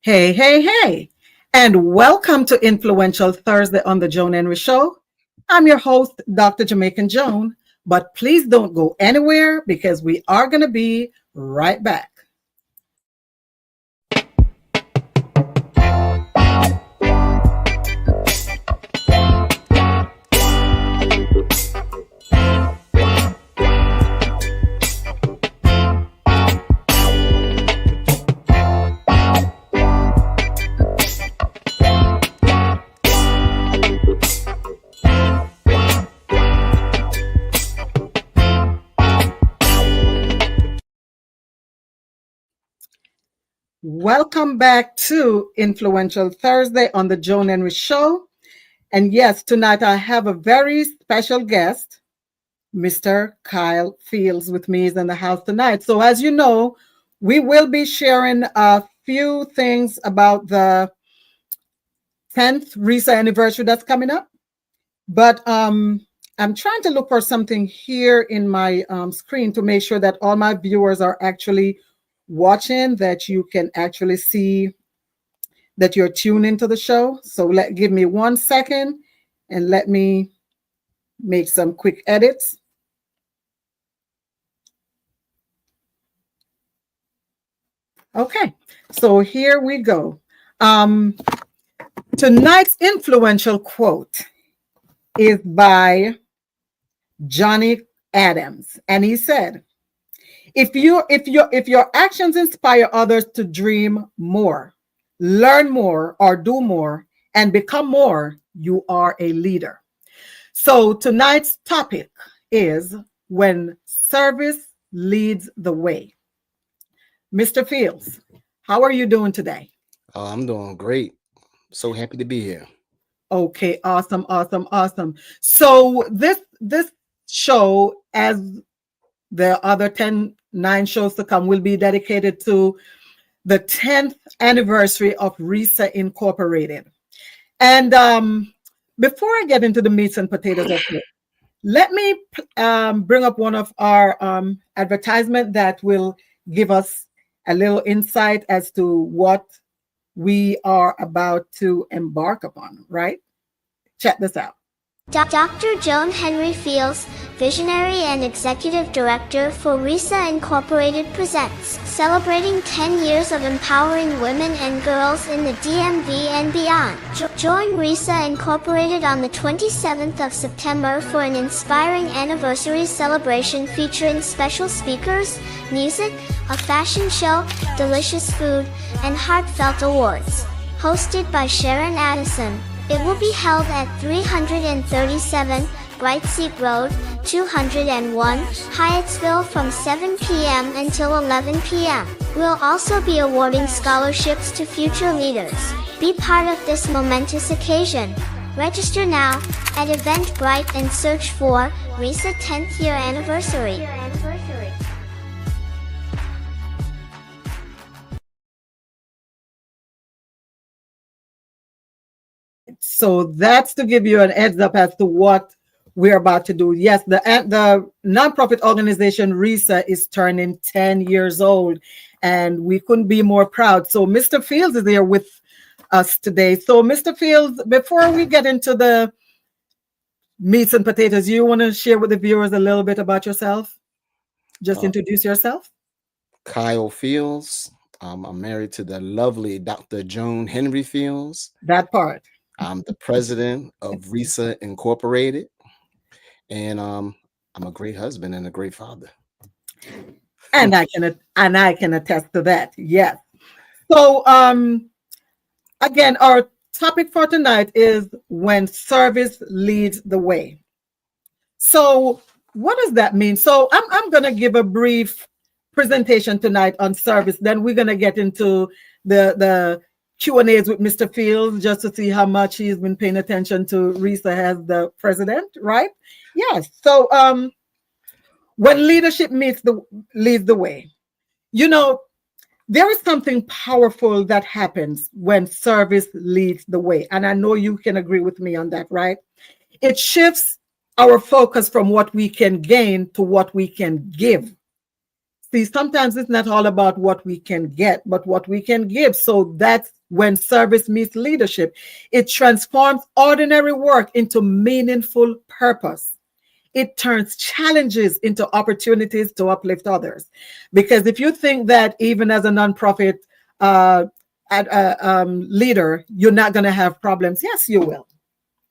Hey, hey, hey, and welcome to Influential Thursday on the Joan Henry Show. I'm your host, Dr. Jamaican Joan, but please don't go anywhere because we are going to be right back. Welcome back to Influential Thursday on the Joan Henry Show. And yes, tonight I have a very special guest. Mr. Kyle Fields with me is in the house tonight. So as you know, we will be sharing a few things about the 10th RISA anniversary that's coming up. But I'm trying to look for something here in my screen to make sure that all my viewers are actually watching, that you can actually see that you're tuned into the show. So give me 1 second and let me make some quick edits. Okay, so here we go. Tonight's influential quote is by Johnny Adams, and he said, if your actions inspire others to dream more, learn more, or do more, and become more, you are a leader. So tonight's topic is when service leads the way. Mr. Fields, how are you doing today? I'm doing great. So happy to be here. Okay, awesome, awesome, awesome. So this show, as the other 9 shows to come, will be dedicated to the 10th anniversary of RISA Incorporated. And before I get into the meats and potatoes of it, let me bring up one of our advertisement that will give us a little insight as to what we are about to embark upon, right? Check this out. Dr. Joan Henry Fields, Visionary and Executive Director for RISA Incorporated presents Celebrating 10 Years of Empowering Women and Girls in the DMV and Beyond. Join RISA Incorporated on the 27th of September for an inspiring anniversary celebration featuring special speakers, music, a fashion show, delicious food, and heartfelt awards. Hosted by Sharon Addison. It will be held at 337 Brightseat Road, 201, Hyattsville from 7 p.m. until 11 p.m. We'll also be awarding scholarships to future leaders. Be part of this momentous occasion. Register now at Eventbrite and search for RISA 10th Year Anniversary. So that's to give you an heads up as to what we're about to do. Yes, the nonprofit organization RISA is turning 10 years old, and we couldn't be more proud. So Mr. Fields is here with us today. So Mr. Fields, before we get into the meats and potatoes, you want to share with the viewers a little bit about yourself? Just introduce yourself. Kyle Fields. I'm married to the lovely Dr. Joan Henry Fields. That part. I'm the president of RISA Incorporated, and I'm a great husband and a great father. And I can attest to that. Yes. So again, our topic for tonight is when service leads the way. So what does that mean? So I'm going to give a brief presentation tonight on service. Then we're going to get into the Q&As with Mr. Fields just to see how much he's been paying attention to RISA as the president, right? Yes. So when leadership leads the way, you know, there is something powerful that happens when service leads the way. And I know you can agree with me on that, right? It shifts our focus from what we can gain to what we can give. See, sometimes it's not all about what we can get, but what we can give. So that's when service meets leadership. It transforms ordinary work into meaningful purpose. It turns challenges into opportunities to uplift others. Because if you think that even as a nonprofit leader, you're not going to have problems, yes, you will.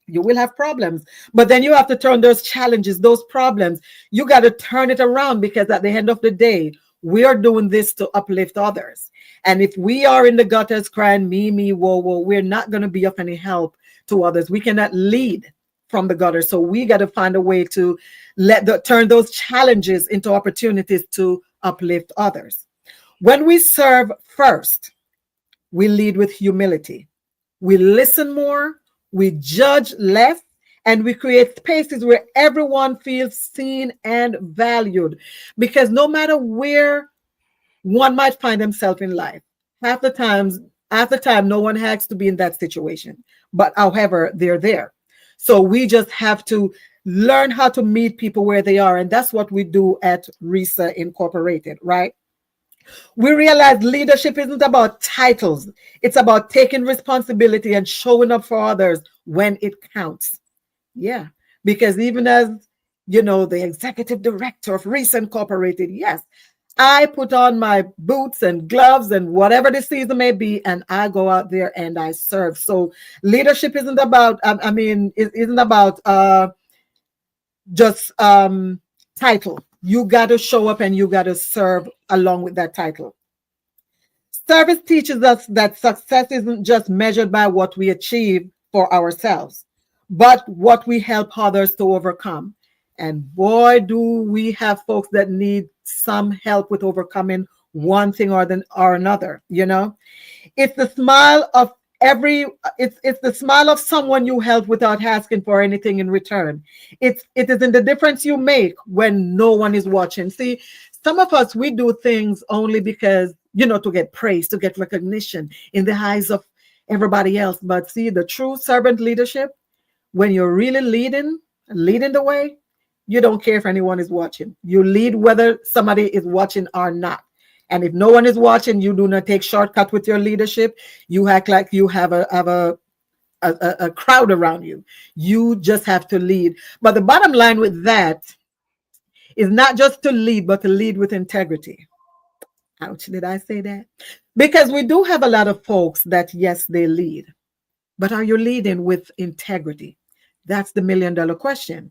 You will have problems, but then you have to turn those challenges, those problems, you got to turn it around, because at the end of the day, we are doing this to uplift others. And if we are in the gutters crying, me, whoa, we're not going to be of any help to others. We cannot lead from the gutter. So we got to find a way to turn those challenges into opportunities to uplift others. When we serve first, we lead with humility. We listen more, we judge less, and we create spaces where everyone feels seen and valued. Because no matter where one might find himself in life, half the time, no one has to be in that situation. But however, they're there. So we just have to learn how to meet people where they are. And that's what we do at RISA Incorporated, right? We realize leadership isn't about titles. It's about taking responsibility and showing up for others when it counts. Yeah, because even as, the executive director of RISA Incorporated, yes, I put on my boots and gloves and whatever the season may be, and I go out there and I serve. So leadership isn't about, it isn't about just title. You got to show up and you got to serve along with that title. Service teaches us that success isn't just measured by what we achieve for ourselves, but what we help others to overcome. And boy, do we have folks that need some help with overcoming one thing or another. It's the smile of it's the smile of someone you help without asking for anything in return. It is in the difference you make when no one is watching. See, some of us, we do things only because, to get praise, to get recognition in the eyes of everybody else. But see, the true servant leadership, when you're really leading the way, you don't care if anyone is watching. You lead whether somebody is watching or not. And if no one is watching, you do not take shortcut with your leadership. You act like you have a crowd around you. You just have to lead. But the bottom line with that is not just to lead, but to lead with integrity. Ouch, did I say that? Because we do have a lot of folks that, yes, they lead. But are you leading with integrity? That's the $1 million question.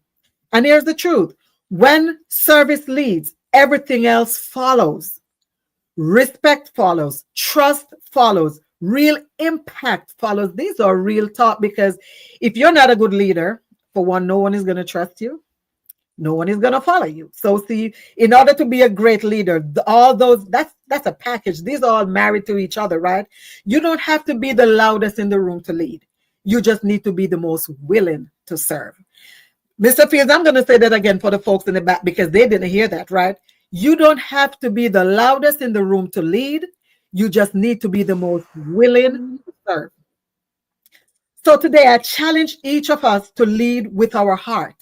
And here's the truth. When service leads, everything else follows. Respect follows, trust follows, real impact follows. These are real talk, because if you're not a good leader, for one, no one is going to trust you. No one is going to follow you. So see, in order to be a great leader, all those, that's a package. These are all married to each other, right? You don't have to be the loudest in the room to lead. You just need to be the most willing to serve. Mr. Fields, I'm going to say that again for the folks in the back, because they didn't hear that, right? You don't have to be the loudest in the room to lead. You just need to be the most willing to serve. So today I challenge each of us to lead with our heart.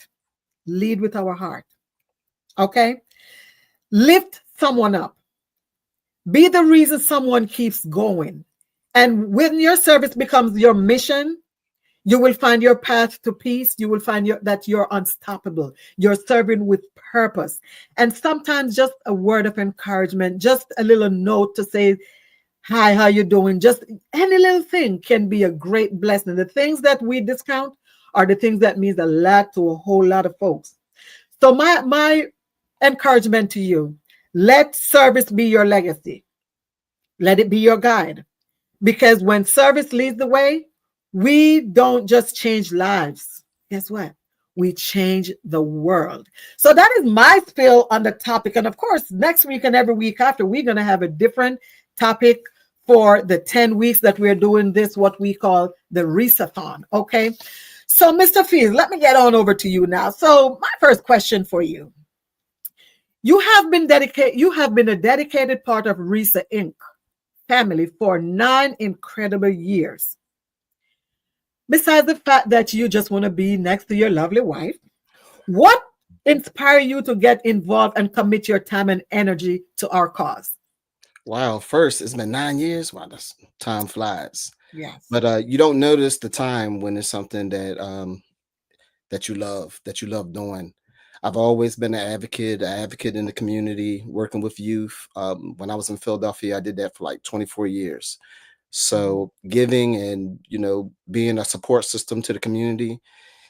Lead with our heart. Okay? Lift someone up. Be the reason someone keeps going. And when your service becomes your mission, you will find your path to peace. You will find that you're unstoppable. You're serving with purpose. And sometimes just a word of encouragement, just a little note to say, hi, how you doing? Just any little thing can be a great blessing. The things that we discount are the things that means a lot to a whole lot of folks. So my encouragement to you, let service be your legacy. Let it be your guide. Because when service leads the way, we don't just change lives. Guess what? We change the world. So that is my spill on the topic. And of course, next week and every week after, we're going to have a different topic for the 10 weeks that we're doing this, what we call the RISA-thon. Okay. So Mr. Fields, let me get on over to you now. So my first question for you. You have been a dedicated part of RISA Inc. family for 9 incredible years. Besides the fact that you just want to be next to your lovely wife, what inspire you to get involved and commit your time and energy to our cause? Wow, first, it's been 9 years. Wow, that's time flies. Yes. But you don't notice the time when it's something that you love doing. I've always been an advocate in the community, working with youth. When I was in Philadelphia, I did that for like 24 years. So giving and being a support system to the community,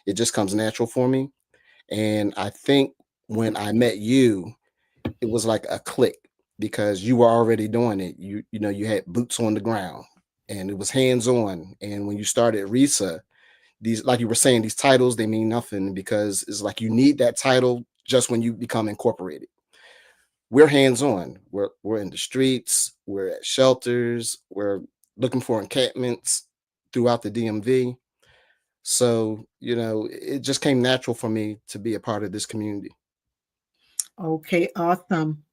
it just comes natural for me. And I think when I met you, it was like a click because you were already doing it. You had boots on the ground and it was hands on. And when you started RISA, these, like you were saying, these titles, they mean nothing because it's like you need that title just when you become incorporated. We're hands on. We're in the streets. We're at shelters. We're looking for encampments throughout the DMV. So, it just came natural for me to be a part of this community. Okay, awesome.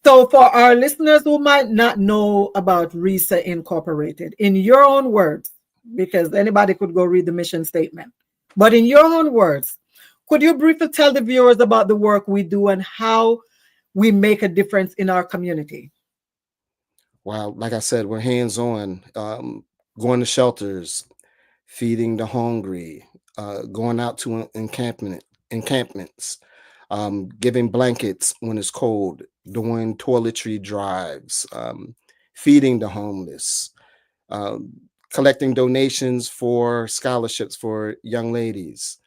So for our listeners who might not know about RISA Incorporated, in your own words, because anybody could go read the mission statement, but in your own words, could you briefly tell the viewers about the work we do and how we make a difference in our community? Wow, like I said, we're hands-on, going to shelters, feeding the hungry, going out to encampments, giving blankets when it's cold, doing toiletry drives, feeding the homeless, collecting donations for scholarships for young ladies.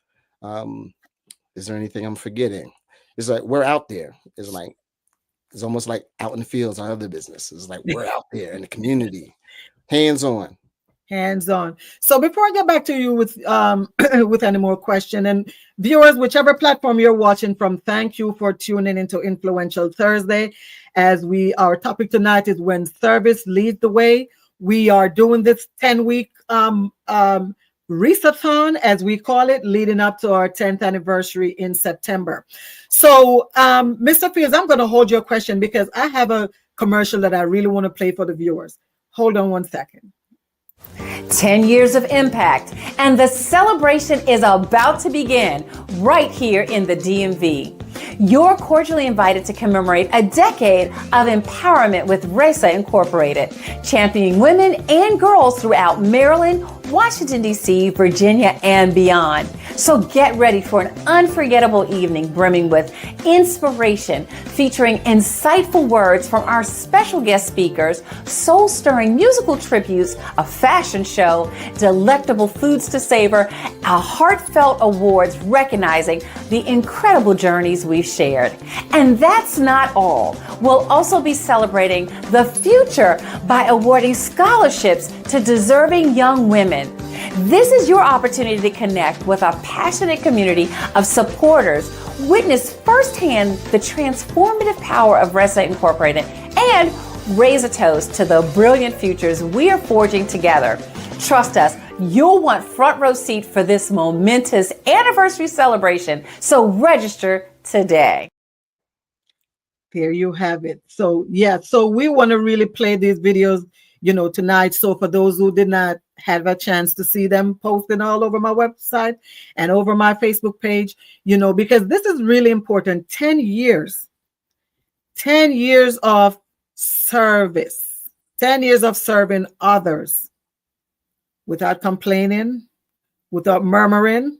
Is there anything I'm forgetting? It's like we're out there. It's almost like out in the fields, our other businesses. Like we're out there in the community, hands on. Hands on. So before I get back to you with with any more question, and viewers, whichever platform you're watching from, thank you for tuning into Influential Thursday. As our topic tonight is when service leads the way. We are doing this 10-week Resathon, as we call it, leading up to our 10th anniversary in September. So, Mr. Fields, I'm going to hold your question because I have a commercial that I really want to play for the viewers. Hold on one second. 10 years of impact, and the celebration is about to begin right here in the DMV. You're cordially invited to commemorate a decade of empowerment with RISA Incorporated, championing women and girls throughout Maryland, Washington, D.C., Virginia, and beyond. So get ready for an unforgettable evening brimming with inspiration, featuring insightful words from our special guest speakers, soul-stirring musical tributes, a fashion show, delectable foods to savor, a heartfelt awards recognizing the incredible journeys we've shared. And that's not all. We'll also be celebrating the future by awarding scholarships to deserving young women. This is your opportunity to connect with a passionate community of supporters, witness firsthand the transformative power of RISA Incorporated, and raise a toast to the brilliant futures we are forging together. Trust us, you'll want front row seat for this momentous anniversary celebration, so register today. There you have it. So so we want to really play these videos, tonight. So for those who did not have a chance to see them posted all over my website and over my Facebook page, because this is really important. 10 years of service, 10 years of serving others without complaining, without murmuring,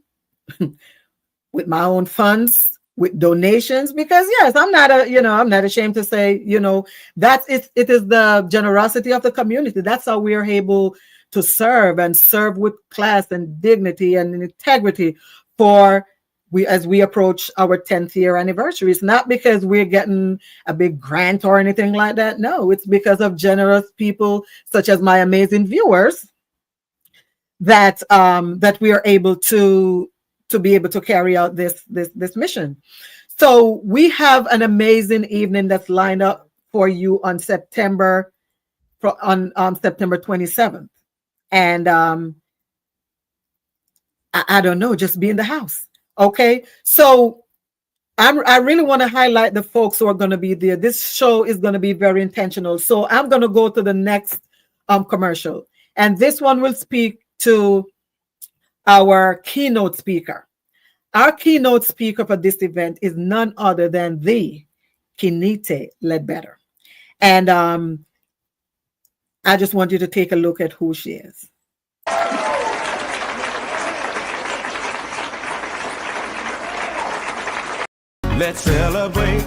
with my own funds, with donations, because yes, I'm not ashamed to say, that's it. It is the generosity of the community. That's how we are able to serve and serve with class and dignity and integrity as we approach our 10th year anniversary. It's not because we're getting a big grant or anything like that. No, it's because of generous people such as my amazing viewers that we are able to be able to carry out this mission. So we have an amazing evening that's lined up for you on September 27th. And I don't know, just be in the house. Okay. So I really want to highlight the folks who are going to be there. This show is going to be very intentional. So I'm going to go to the next commercial. And this one will speak to our keynote speaker. Our keynote speaker for this event is none other than the Kinite Ledbetter. And I just want you to take a look at who she is. Let's celebrate.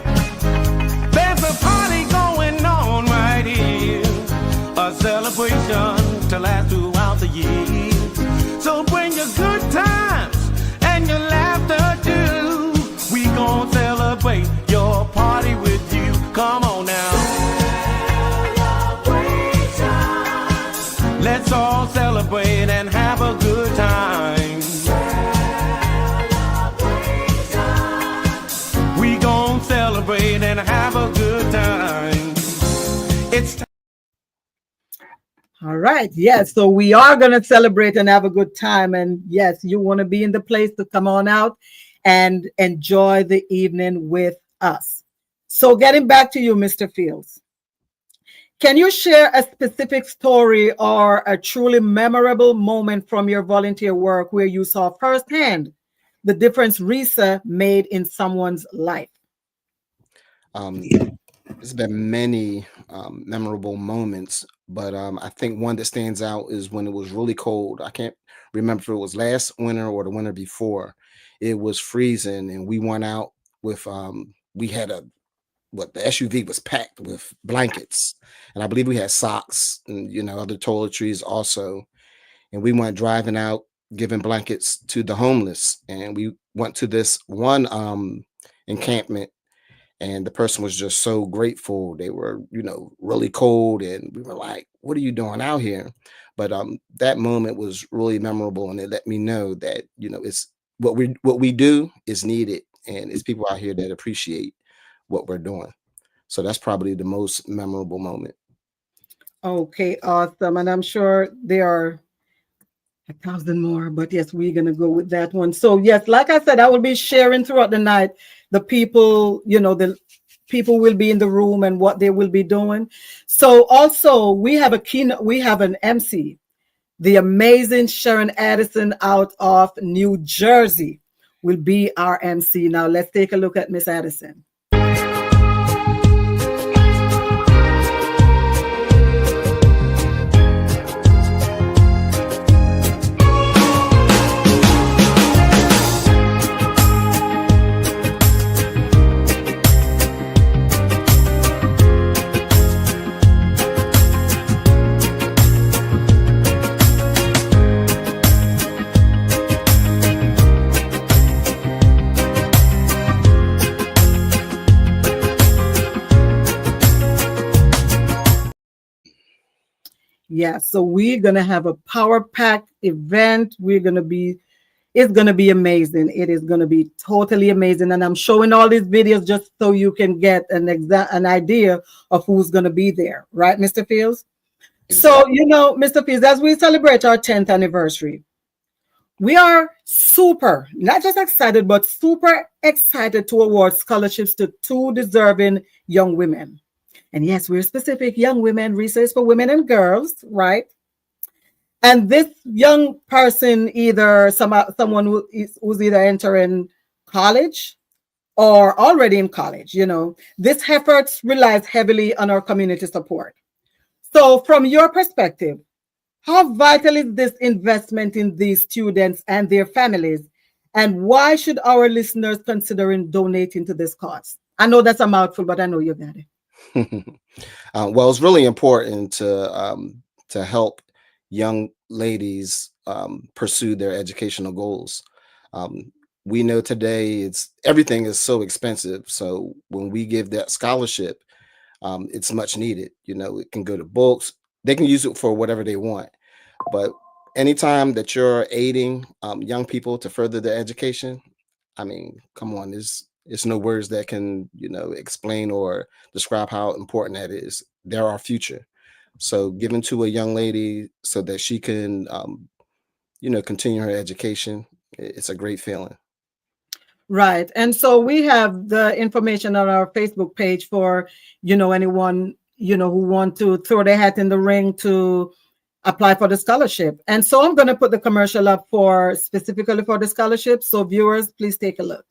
There's a party going on right here. A celebration to last throughout the year. So bring your good times and your laughter too. We gon' celebrate your party with you. Come on now. Celebration. Let's all celebrate and have a good time. We gon' celebrate and have a good time. It's time. All right. Yes. So we are going to celebrate and have a good time. And yes, you want to be in the place to come on out and enjoy the evening with us. So getting back to you, Mr. Fields, can you share a specific story or a truly memorable moment from your volunteer work where you saw firsthand the difference RISA made in someone's life? There's been many memorable moments, but I think one that stands out is when it was really cold. I can't remember if it was last winter or the winter before. It was freezing, and we went out with we had the SUV was packed with blankets, and I believe we had socks and other toiletries also. And we went driving out, giving blankets to the homeless, and we went to this one encampment, and the person was just so grateful. They were really cold, and we were like, what are you doing out here? But that moment was really memorable, and it let me know that it's what we do is needed, and it's people out here that appreciate what we're doing. So that's probably the most memorable moment. Okay, awesome. And I'm sure there are 1,000 more, but yes, we're going to go with that one. So yes, like I said, I will be sharing throughout the night the people, the people will be in the room and what they will be doing. So also we have an MC, the amazing Sharon Addison out of New Jersey will be our MC. Now let's take a look at Miss Addison. Yeah, so we're going to have a power-packed event. It's going to be amazing. It is going to be totally amazing. And I'm showing all these videos just so you can get an idea of who's going to be there. Right, Mr. Fields? So, Mr. Fields, as we celebrate our 10th anniversary, we are not just excited, but super excited to award scholarships to 2 deserving young women. And yes, we're specific young women, research for women and girls, right? And this young person, either someone who's either entering college or already in college, this effort relies heavily on our community support. So from your perspective, how vital is this investment in these students and their families? And why should our listeners consider donating to this cause? I know that's a mouthful, but I know you got it. Well, it's really important to help young ladies pursue their educational goals. We know today everything is so expensive. So when we give that scholarship, it's much needed. It can go to books. They can use it for whatever they want. But anytime that you're aiding young people to further their education, I mean, come on, it's no words that can, explain or describe how important that is. They're our future. So giving to a young lady so that she can, continue her education, it's a great feeling. Right. And so we have the information on our Facebook page for, anyone, who want to throw their hat in the ring to apply for the scholarship. And so I'm going to put the commercial up for specifically for the scholarship. So viewers, please take a look.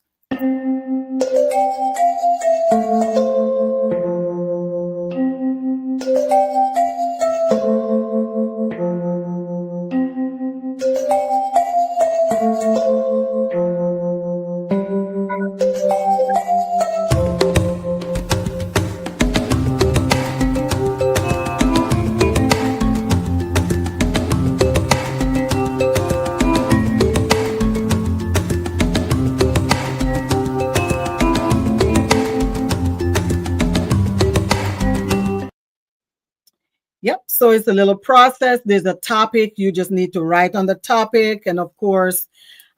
Yep. So it's a little process. There's a topic. You just need to write on the topic. And of course,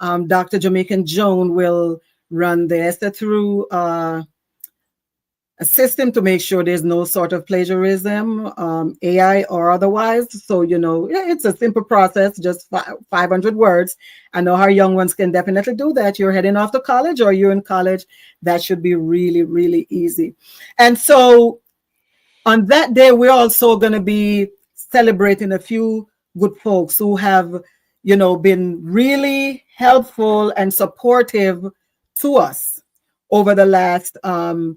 Dr. Jamaican Joan will run the essay through a system to make sure there's no sort of plagiarism, AI or otherwise. So, it's a simple process, just 500 words. I know our young ones can definitely do that. You're heading off to college or you're in college. That should be really, really easy. And so on that day, we're also going to be celebrating a few good folks who have, been really helpful and supportive to us over the last 10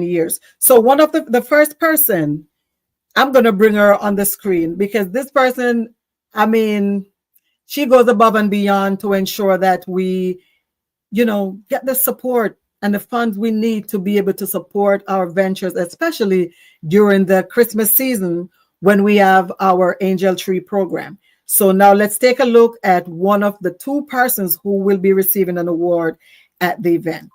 years. So one of the first person, I'm going to bring her on the screen because this person, she goes above and beyond to ensure that we, get the support and the funds we need to be able to support our ventures, especially during the Christmas season when we have our Angel Tree program. So now let's take a look at one of the two persons who will be receiving an award at the event.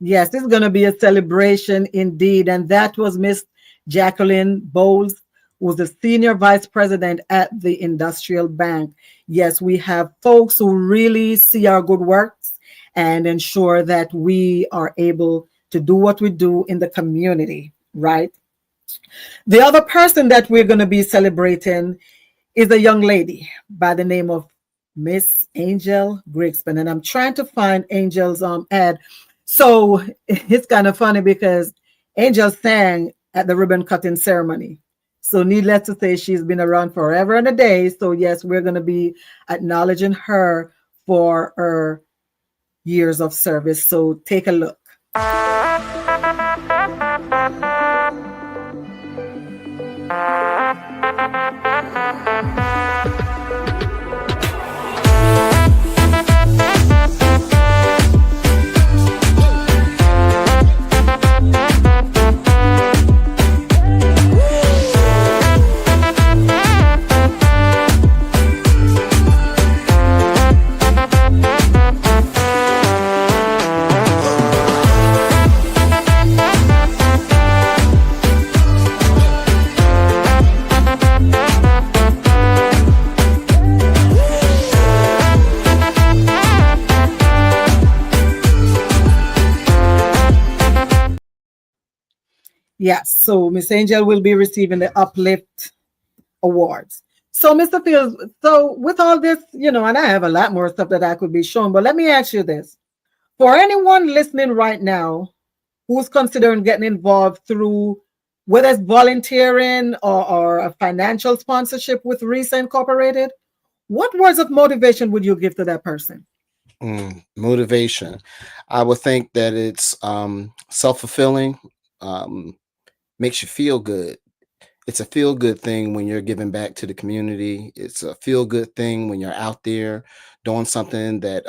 Yes, this is going to be a celebration indeed. And that was Miss Jacqueline Bowles, who was the Senior Vice President at the Industrial Bank. Yes, we have folks who really see our good works and ensure that we are able to do what we do in the community, right? The other person that we're going to be celebrating is a young lady by the name of Miss Angel Grigspan. And I'm trying to find Angel's ad. So it's kind of funny because Angel sang at the ribbon cutting ceremony. So needless to say, she's been around forever and a day. So yes, we're going to be acknowledging her for her years of service. So take a look. Yes, so Miss Angel will be receiving the Uplift Awards. So, Mr. Fields, so with all this, and I have a lot more stuff that I could be shown, but let me ask you this. For anyone listening right now who's considering getting involved through, whether it's volunteering or a financial sponsorship with RISA Incorporated, what words of motivation would you give to that person? Motivation. I would think that it's self-fulfilling, makes you feel good. It's a feel good thing when you're giving back to the community. It's a feel good thing when you're out there doing something that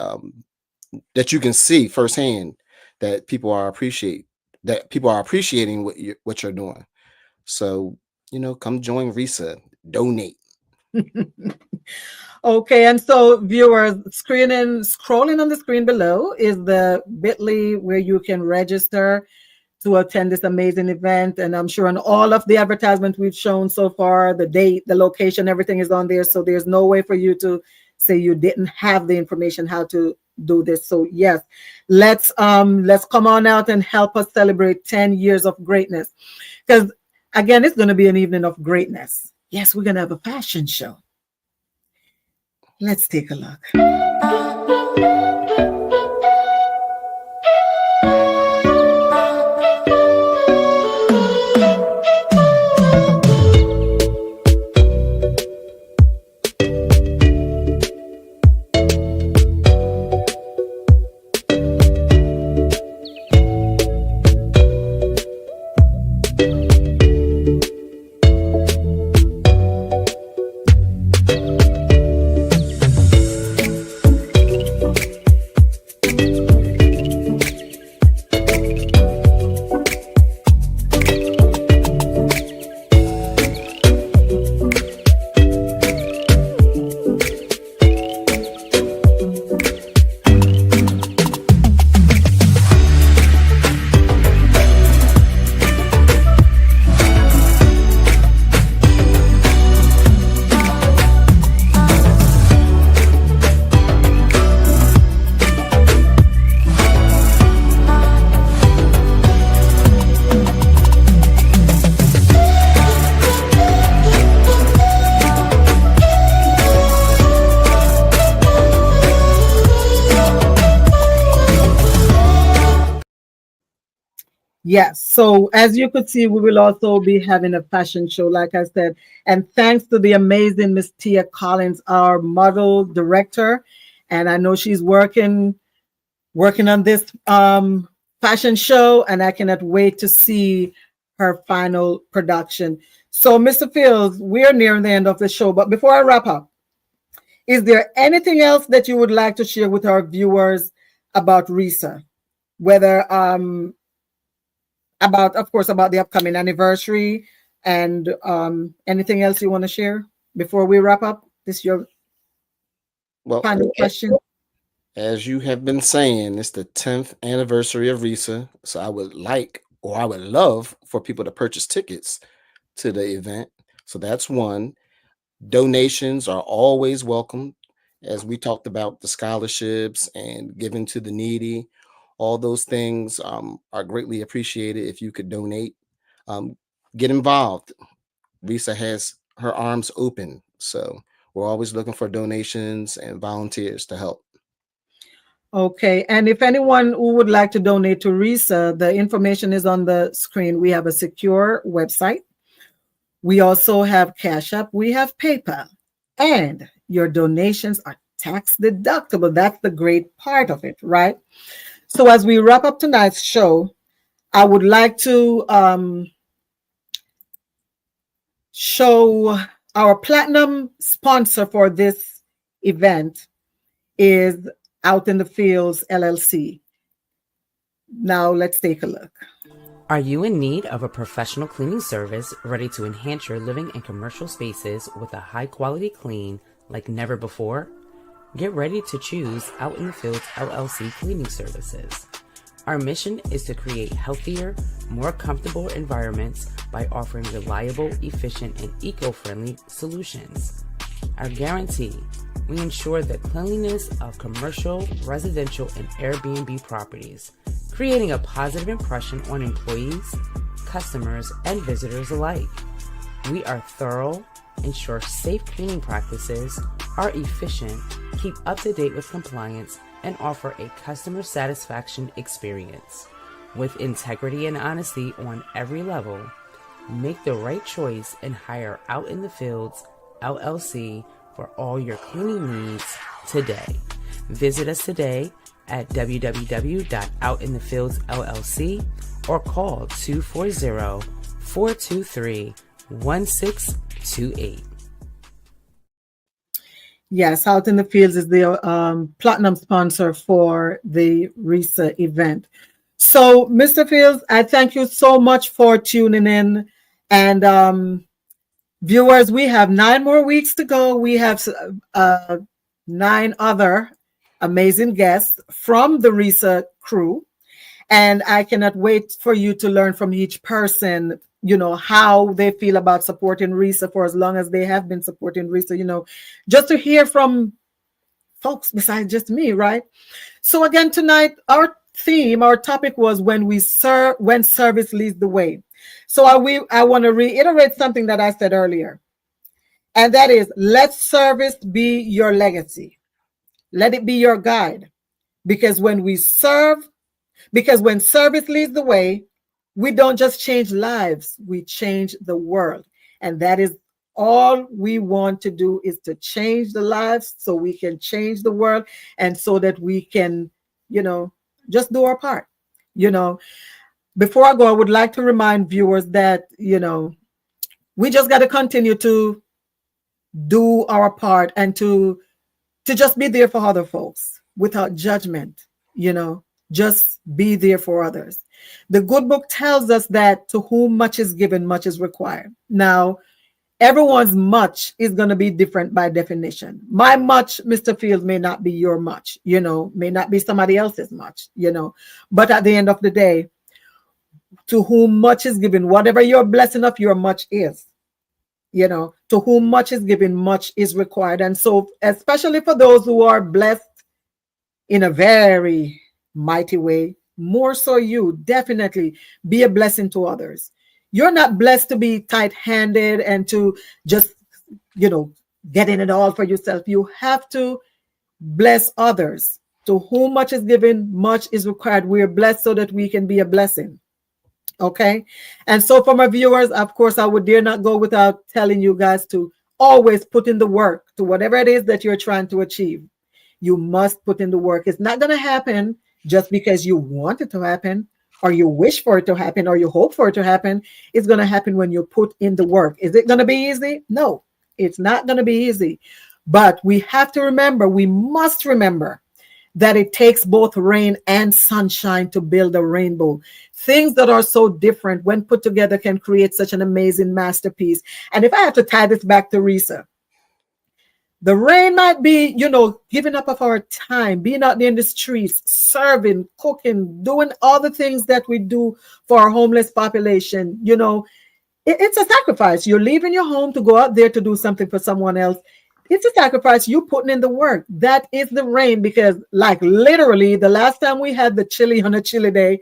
that you can see firsthand that people are appreciating what you're doing. So, come join RISA, donate. Okay, and so viewers, scrolling on the screen below is the bit.ly where you can register to attend this amazing event. And I'm sure on all of the advertisements we've shown so far, the date, the location, everything is on there. So there's no way for you to say you didn't have the information how to do this. So yes, let's come on out and help us celebrate 10 years of greatness. Because again, it's going to be an evening of greatness. Yes, we're going to have a fashion show. Let's take a look. Yes. So as you could see, we will also be having a fashion show, like I said, and thanks to the amazing Miss Tia Collins, our model director. And I know she's working on this fashion show, and I cannot wait to see her final production. So Mr. Fields, we are nearing the end of the show, but before I wrap up, is there anything else that you would like to share with our viewers about RISA? Whether about the upcoming anniversary and anything else you want to share before we wrap up? This is your final question. As you have been saying, it's the 10th anniversary of RISA. So I would love for people to purchase tickets to the event. So that's one. Donations are always welcome. As we talked about the scholarships and giving to the needy, all those things are greatly appreciated. If you could donate, get involved. RISA has her arms open. So we're always looking for donations and volunteers to help. Okay. And if anyone who would like to donate to RISA, the information is on the screen. We have a secure website. We also have Cash App. We have PayPal. And your donations are tax deductible. That's the great part of it, right? So as we wrap up tonight's show, I would like to show our platinum sponsor for this event is Out in the Fields LLC. Now let's take a look. Are you in need of a professional cleaning service ready to enhance your living and commercial spaces with a high quality clean like never before? Get ready to choose Out in the Fields LLC cleaning services. Our mission is to create healthier, more comfortable environments by offering reliable, efficient, and eco-friendly solutions. Our guarantee: we ensure the cleanliness of commercial, residential, and Airbnb properties, creating a positive impression on employees, customers, and visitors alike. We are thorough, ensure safe cleaning practices, are efficient, keep up to date with compliance, and offer a customer satisfaction experience. With integrity and honesty on every level, make the right choice and hire Out in the Fields LLC for all your cleaning needs today. Visit us today at www.outinthefieldsllc or call 240-423-1628. Yes, Out in the Fields is the platinum sponsor for the RISA event. So, Mr. Fields, I thank you so much for tuning in. And Viewers, we have 9 more weeks to go. We have 9 other amazing guests from the RISA crew. And I cannot wait for you to learn from each person, you know, how they feel about supporting RISA for as long as they have been supporting RISA, you know, just to hear from folks besides just me, right? So again, tonight, our topic was when service leads the way. So I want to reiterate something that I said earlier. And that is, let service be your legacy. Let it be your guide. Because when service leads the way, we don't just change lives, we change the world. And that is all we want to do, is to change the lives so we can change the world, and so that we can, you know, just do our part. You know, before I go, I would like to remind viewers that, you know, we just got to continue to do our part and to just be there for other folks without judgment, you know, just be there for others. The good book tells us that to whom much is given, much is required. Now, everyone's much is going to be different by definition. My much, Mr. Fields, may not be your much, you know, may not be somebody else's much, you know, but at the end of the day, to whom much is given, whatever your blessing of your much is, you know, to whom much is given, much is required. And so, especially for those who are blessed in a very mighty way, more so you definitely be a blessing to others. You're not blessed to be tight-handed and to just, you know, getting it all for yourself. You have to bless others. To whom much is given, much is required. We're blessed so that we can be a blessing. Okay. And so for my viewers, of course, I would dare not go without telling you guys to always put in the work to whatever it is that you're trying to achieve. You must put in the work. It's not going to happen just because you want it to happen, or you wish for it to happen, or you hope for it to happen. It's going to happen when you put in the work. Is it going to be easy? No, it's not going to be easy. But we have to remember, we must remember that it takes both rain and sunshine to build a rainbow. Things that are so different, when put together, can create such an amazing masterpiece. And if I have to tie this back to RISA, the rain might be, you know, giving up of our time, being out there in the streets, serving, cooking, doing all the things that we do for our homeless population. You know, it's a sacrifice. You're leaving your home to go out there to do something for someone else. It's a sacrifice. You putting in the work. That is the rain, because like literally the last time we had the chili on a chilly day,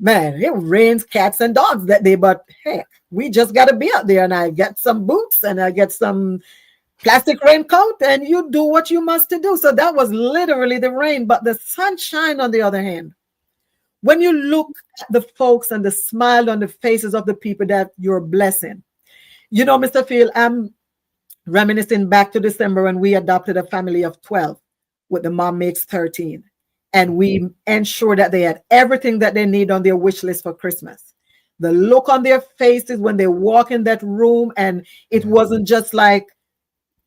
man, it rains cats and dogs that day. But heck, we just got to be out there, and I get some boots and I get some plastic raincoat, and you do what you must to do. So that was literally the rain. But the sunshine, on the other hand, when you look at the folks and the smile on the faces of the people that you're blessing, you know, Mr. Field, I'm reminiscing back to December when we adopted a family of 12 with the mom makes 13. And we ensured that they had everything that they need on their wish list for Christmas. The look on their faces when they walk in that room, and it wasn't just like,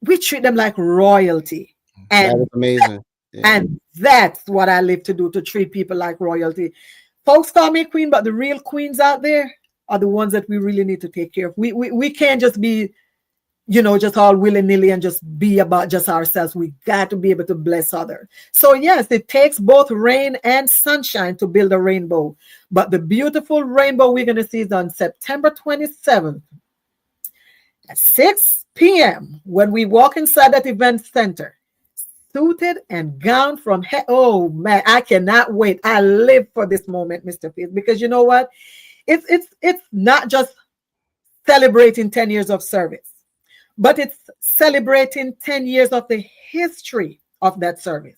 we treat them like royalty. And that is amazing. Yeah. And that's what I live to do, to treat people like royalty. Folks call me queen, but the real queens out there are the ones that we really need to take care of. We can't just be, you know, just all willy-nilly and just be about just ourselves. We got to be able to bless others. So yes, it takes both rain and sunshine to build a rainbow. But the beautiful rainbow we're going to see is on September 27th at 6 p.m. when we walk inside that event center, suited and gowned from head. Oh man, I cannot wait. I live for this moment, Mr. Fields, because you know what? It's not just celebrating 10 years of service, but it's celebrating 10 years of the history of that service.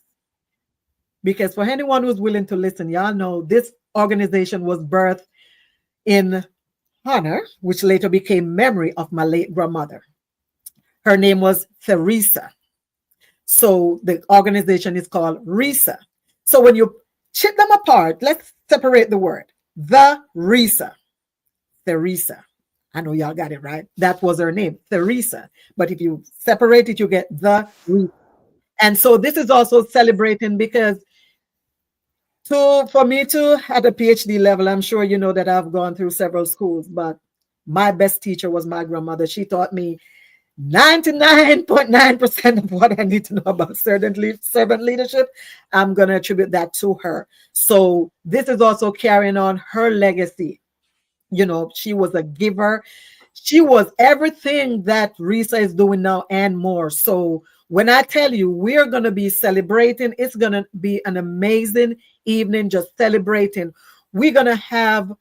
Because for anyone who's willing to listen, y'all know this organization was birthed in honor, which later became memory, of my late grandmother. Her name was Theresa. So the organization is called RISA. So when you chip them apart, let's separate the word. The RISA. Theresa. I know y'all got it right. That was her name, Theresa. But if you separate it, you get the RISA. And so this is also celebrating, because for me to, at a PhD level, I'm sure you know that I've gone through several schools, but my best teacher was my grandmother. She taught me 99.9% of what I need to know about servant leadership. I'm going to attribute that to her. So this is also carrying on her legacy. You know, she was a giver. She was everything that Risa is doing now and more. So when I tell you we're going to be celebrating, it's going to be an amazing evening just celebrating. We're going to have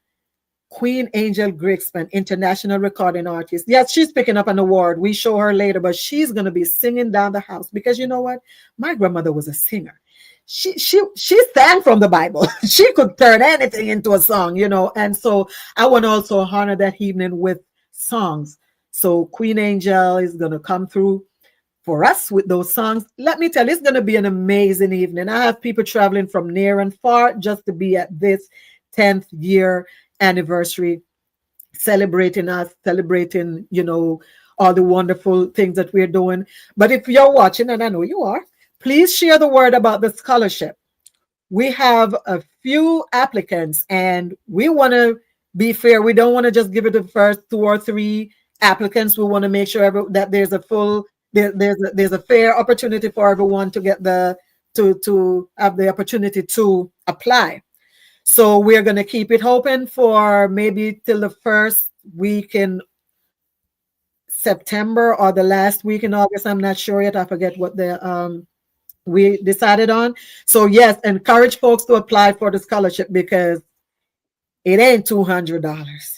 Queen Angel Grigspan, international recording artist. Yes, she's picking up an award. We show her later, but she's going to be singing down the house because you know what? My grandmother was a singer. She sang from the Bible. She could turn anything into a song, you know. And so I want to also honor that evening with songs. So Queen Angel is going to come through for us with those songs. Let me tell you, it's going to be an amazing evening. I have people traveling from near and far just to be at this 10th year anniversary, celebrating us, celebrating, you know, all the wonderful things that we're doing. But if you're watching, and I know you are, please share the word about the scholarship. We have a few applicants and we want to be fair. We don't want to just give it to the first 2 or 3 applicants. We want to make sure that there's a full, there's a fair opportunity for everyone to get to have the opportunity to apply. So we're going to keep it open for maybe till the first week in September or the last week in August. I'm not sure yet. I forget what we decided on. So yes, encourage folks to apply for the scholarship because it ain't $200.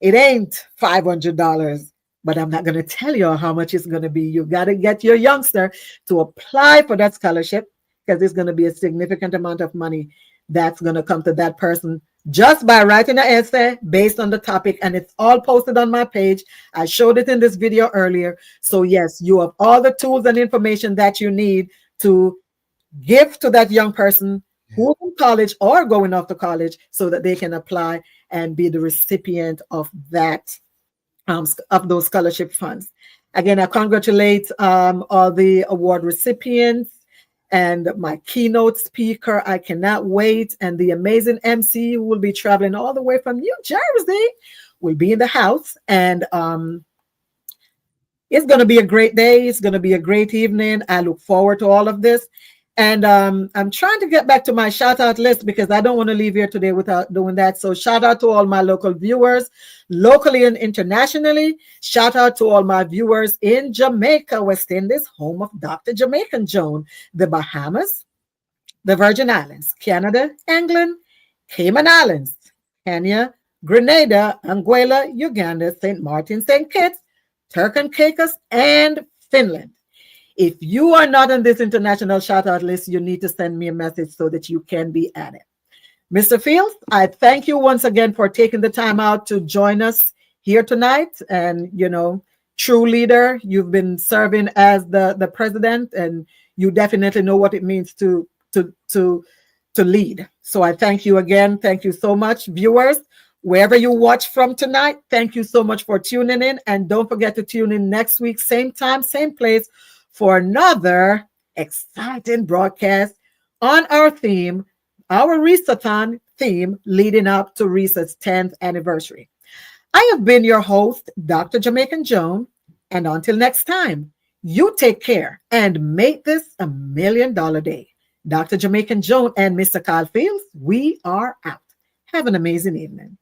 It ain't $500. But I'm not going to tell you how much it's going to be. You got to get your youngster to apply for that scholarship because it's going to be a significant amount of money that's going to come to that person just by writing an essay based on the topic. And it's all posted on my page. I showed it in this video earlier. So yes, you have all the tools and information that you need to give to that young person who's in college or going off to college so that they can apply and be the recipient of that, of those scholarship funds. Again, I congratulate all the award recipients and my keynote speaker. I cannot wait. And the amazing MC who will be traveling all the way from New Jersey will be in the house. And it's going to be a great day. It's going to be a great evening. I look forward to all of this. And I'm trying to get back to my shout out list because I don't want to leave here today without doing that. So shout out to all my local viewers, locally and internationally. Shout out to all my viewers in Jamaica, West Indies, home of Dr. Jamaican Joan, the Bahamas, the Virgin Islands, Canada, England, Cayman Islands, Kenya, Grenada, Anguilla, Uganda, St. Martin, St. Kitts, Turks and Caicos, and Finland. If you are not on this international shout out list, you need to send me a message so that you can be added. Mr. Fields, I thank you once again for taking the time out to join us here tonight. And, you know, true leader, you've been serving as the president and you definitely know what it means to lead. So I thank you again. Thank you so much, viewers. Wherever you watch from tonight, thank you so much for tuning in. And don't forget to tune in next week, same time, same place, for another exciting broadcast on our theme, our Risathon theme leading up to Risa's 10th anniversary. I have been your host, Dr. Jamaican Joan, and until next time, you take care and make this a $1 million day. Dr. Jamaican Joan and Mr. Kyle Fields, we are out. Have an amazing evening.